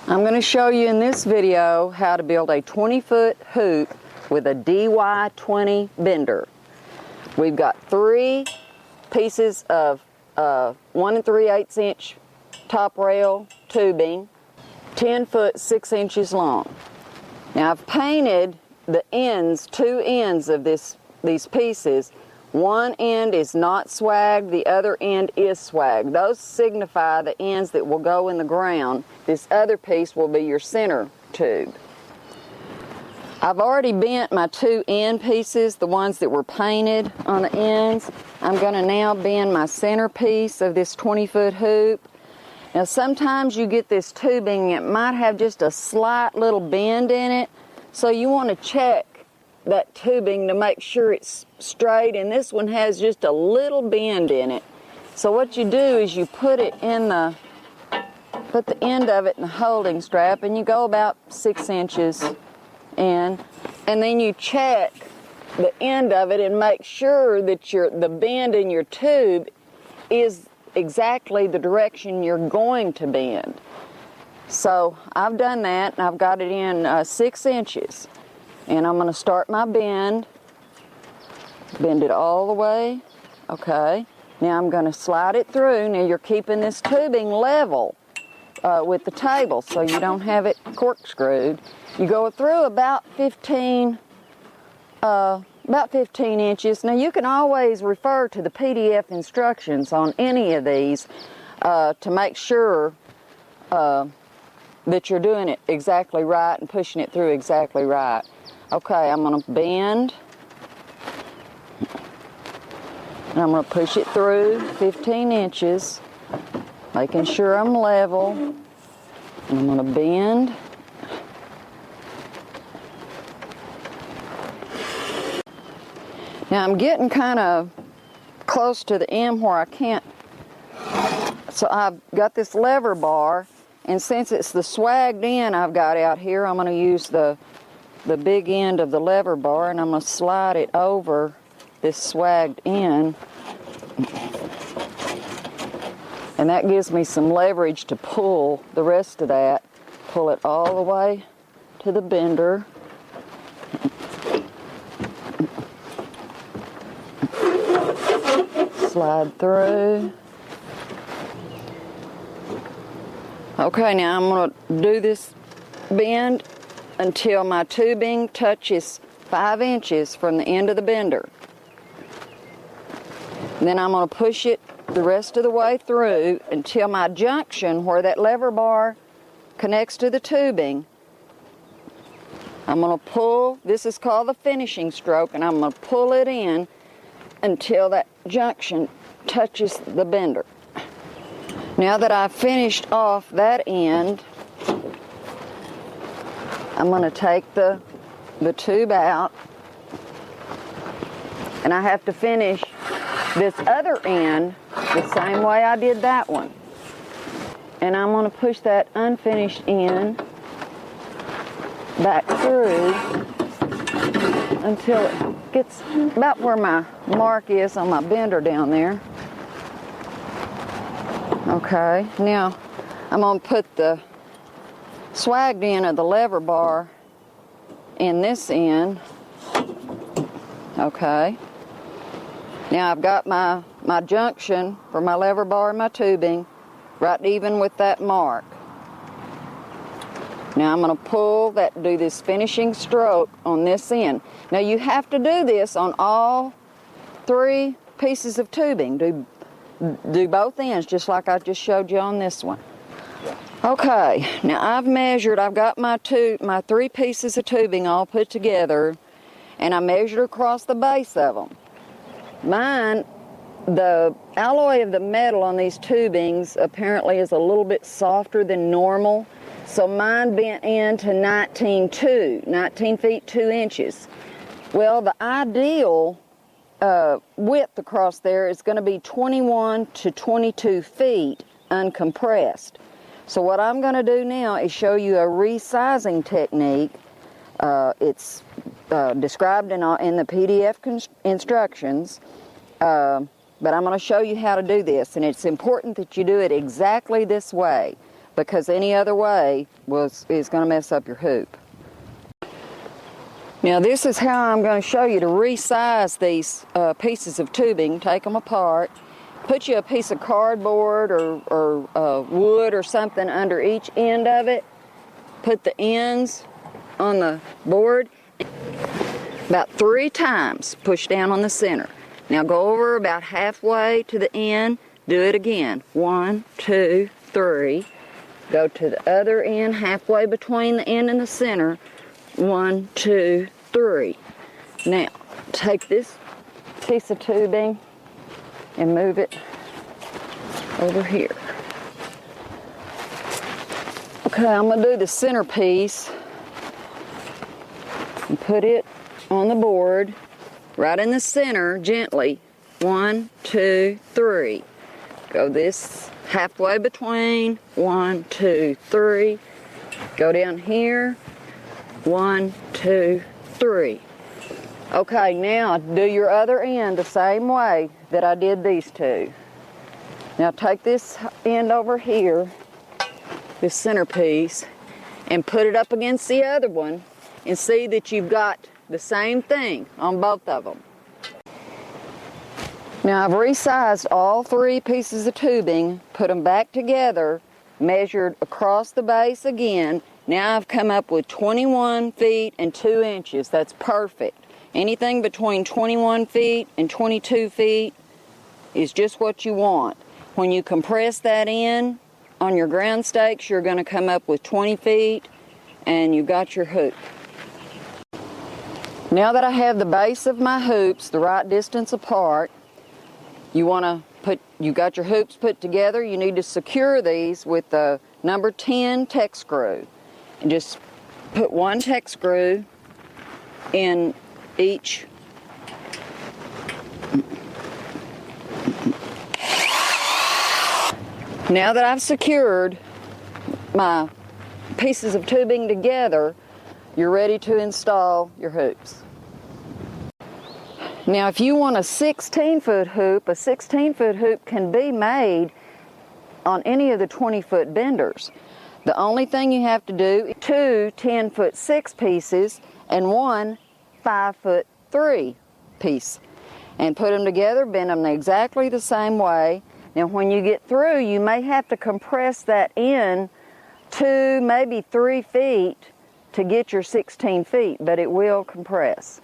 I'm going to show you in this video how to build a 20-foot hoop with a DY20 bender. We've got 3 pieces of 1 3/8 inch top rail tubing, 10 foot 6 inches long. Now I've painted the ends, 2 ends of these pieces. One end is not swagged, the other end is swagged. Those signify the ends that will go in the ground. This other piece will be your center tube. I've already bent my 2 end pieces, the ones that were painted on the ends. I'm going to now bend my center piece of this 20-foot hoop. Now sometimes you get this tubing, it might have just a slight little bend in it, so you want to check that tubing to make sure it's straight, and this one has just a little bend in it. So what you do is you put the end of it in the holding strap, and you go about 6 inches in, and then you check the end of it and make sure that the bend in your tube is exactly the direction you're going to bend. So I've done that, and I've got it in 6 inches. And I'm going to start my bend it all the way. Okay, now I'm going to slide it through. Now you're keeping this tubing level with the table so you don't have it corkscrewed. You go through about 15 inches. Now you can always refer to the PDF instructions on any of these to make sure that you're doing it exactly right and pushing it through exactly right. Okay, I'm going to bend, and I'm going to push it through 15 inches, making sure I'm level, and I'm going to bend. Now I'm getting kind of close to the end where I can't, so I've got this lever bar, and since it's the swagged end I've got out here, I'm going to use the big end of the lever bar, and I'm going to slide it over this swagged end, and that gives me some leverage to pull the rest of that. Pull it all the way to the bender. Slide through. Okay, now I'm going to do this bend until my tubing touches 5 inches from the end of the bender. Then I'm going to push it the rest of the way through until my junction where that lever bar connects to the tubing. I'm going to pull, this is called the finishing stroke, and I'm going to pull it in until that junction touches the bender. Now that I've finished off that end, I'm going to take the tube out, and I have to finish this other end the same way I did that one. And I'm going to push that unfinished end back through until it gets about where my mark is on my bender down there. Okay, now I'm going to put the swagged end of the lever bar in this end. Okay, now I've got my junction for my lever bar and my tubing right even with that mark. Now I'm going to pull that, do this finishing stroke on this end. Now you have to do this on all 3 pieces of tubing. Do both ends just like I just showed you on this one. Okay, now I've measured, I've got my 3 pieces of tubing all put together, and I measured across the base of them. Mine, the alloy of the metal on these tubings apparently is a little bit softer than normal, so mine bent into 19 feet 2 inches. Well, the ideal width across there is going to be 21 to 22 feet uncompressed. So what I'm going to do now is show you a resizing technique. It's described in the PDF instructions, but I'm going to show you how to do this, and it's important that you do it exactly this way. because any other way is going to mess up your hoop. Now this is how I'm going to show you to resize these pieces of tubing. Take them apart, put you a piece of cardboard or wood or something under each end of it, put the ends on the board about 3 times, push down on the center. Now go over about halfway to the end, do it again, 1, 2, 3. Go to the other end, halfway between the end and the center, 1, 2, 3. Now, take this piece of tubing and move it over here. Okay, I'm going to do the center piece and put it on the board, right in the center, gently. 1, 2, 3. Go this halfway between, 1, 2, 3. Go down here, 1, 2, 3. Okay, now do your other end the same way that I did these two. Now take this end over here, this centerpiece, and put it up against the other one and see that you've got the same thing on both of them. Now I've resized all 3 pieces of tubing, put them back together, measured across the base again. Now I've come up with 21 feet and 2 inches. That's perfect. Anything between 21 feet and 22 feet is just what you want. When you compress that in on your ground stakes, you're going to come up with 20 feet and you've got your hoop. Now that I have the base of my hoops the right distance apart, you got your hoops put together. You need to secure these with the number 10 Tech screw. And just put 1 Tech screw in each. Now that I've secured my pieces of tubing together, you're ready to install your hoops. Now if you want a 16-foot hoop, a 16-foot hoop can be made on any of the 20-foot benders. The only thing you have to do is 2 10-foot 6 pieces and 1 5-foot 3 piece. And put them together, bend them exactly the same way. Now when you get through, you may have to compress that in 2, maybe 3 feet to get your 16 feet, but it will compress.